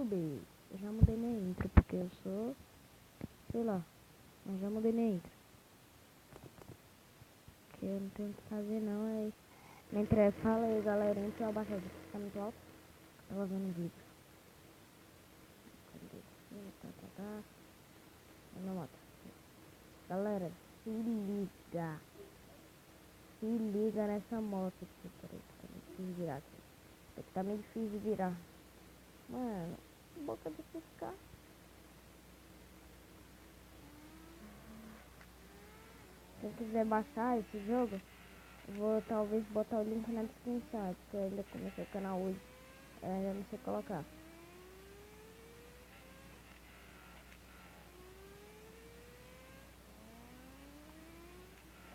YouTube. Eu já mudei minha intro, porque eu sou... sei lá. Mas já mudei minha intro. Porque eu não tenho o que fazer não, aí... Minha fala aí, galerinha, que eu abaixo aqui, tá muito alto. Tava vendo o vídeo. Não mata. Galera, se liga. Se liga nessa moto aqui. Peraí, tá meio difícil de virar aqui. Tá meio difícil de virar. Mano, boca desses caras. Quem quiser baixar esse jogo, eu vou talvez botar o link na descrição, porque eu ainda comecei o canal hoje. Eu ainda não sei colocar.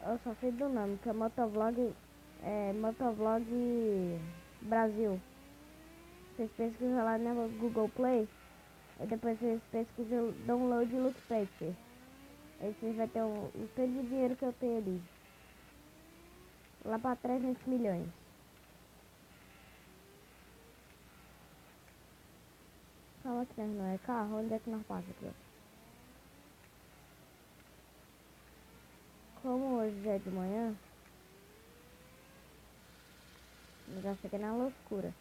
Eu só sei do nome, que é Motovlog Brasil. Vocês pesquisam lá no Google Play, e depois vocês pesquisam Download Loot Paper. Aí vocês vão ter o tanto de dinheiro que eu tenho ali. Lá pra 300 milhões. Calma que nós não é carro, onde é que nós passamos aqui? Como hoje já é de manhã, eu já cheguei na loucura.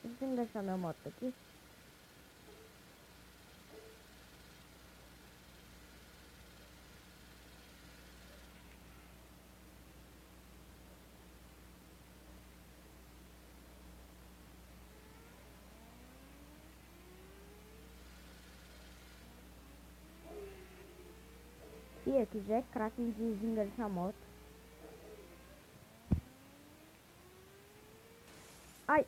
Vocês têm que deixar minha moto aqui? E aqui já é craque de ginga dessa moto. Ai!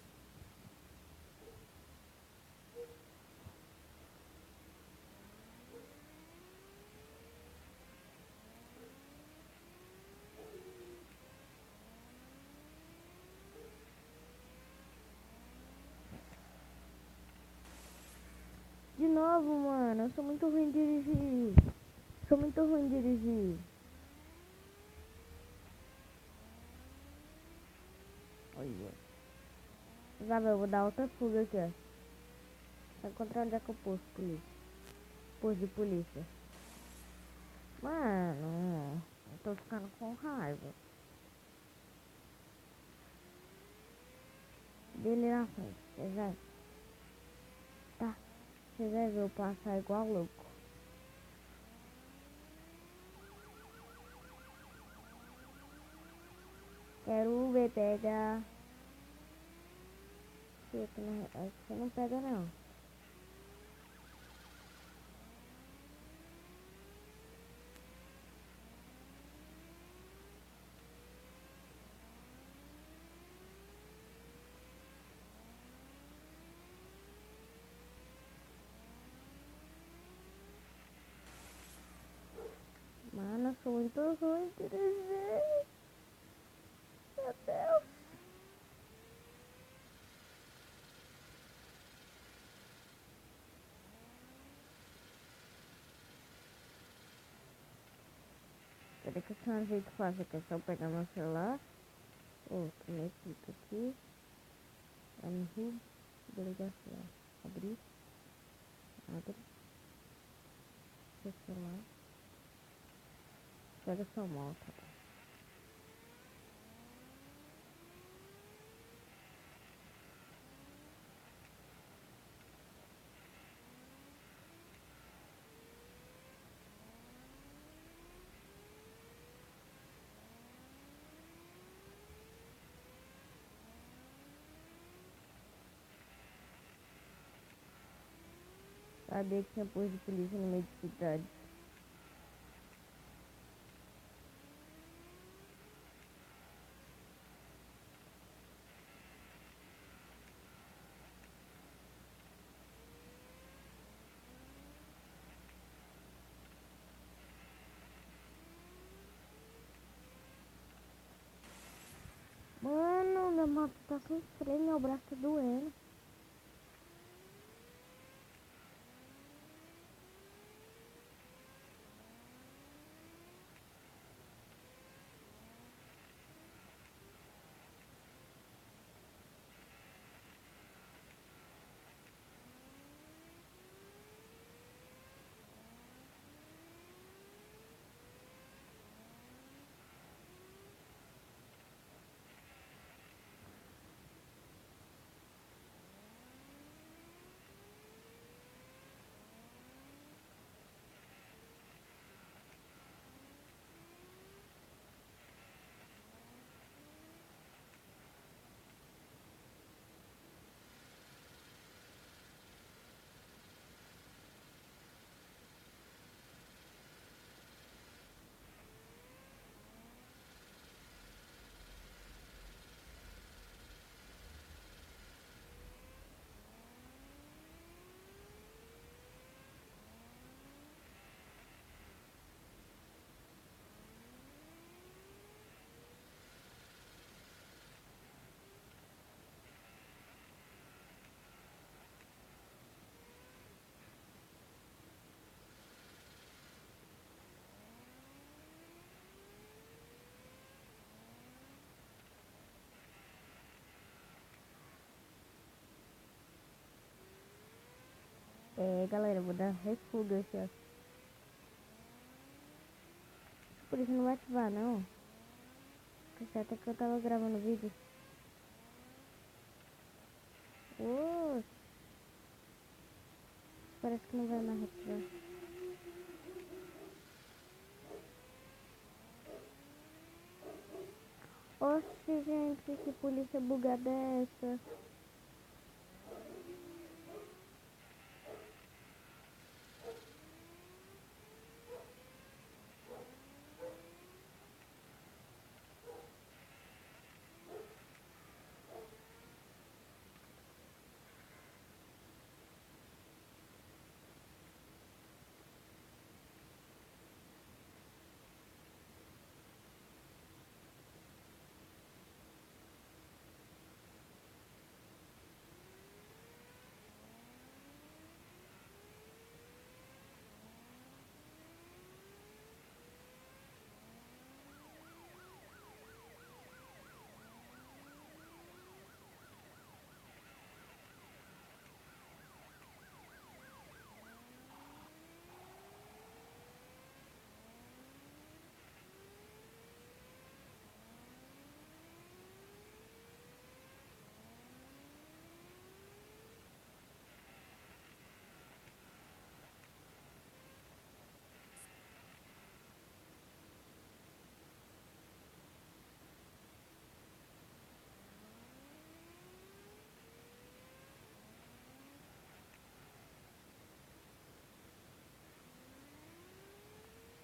De novo, mano. Eu sou muito ruim de dirigir. Sou muito ruim de dirigir. Olha. Sabe, eu vou dar outra fuga aqui, ó. Pra encontrar onde é que eu posto polícia. Posto de polícia. Mano, eu tô ficando com raiva. Dele na frente, vocês vai. Tá. Vocês vai ver eu passar igual louco. Quero ver pegar. Acho que você não pega não. Mano, eu sou muito ruim de dirigir. Meu Deus. Peraí que eu tenho um jeito fácil, que é só pegar meu celular. Primeiro clica aqui. Vai no Rio, delegacia. Abrir. Abre. Seu celular. Pega sua moto. Sabia que tinha posto de polícia no meio de cidade. Mano, minha moto tá sem freio, meu braço tá doendo. Galera, eu vou dar refúgio aqui, ó. Por isso não vai ativar, não. Porque até que eu tava gravando vídeo. Parece que não vai mais ativar. Oxe, gente, que polícia bugada é essa?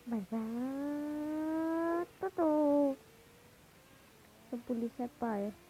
Mas tudo. A polícia é paia.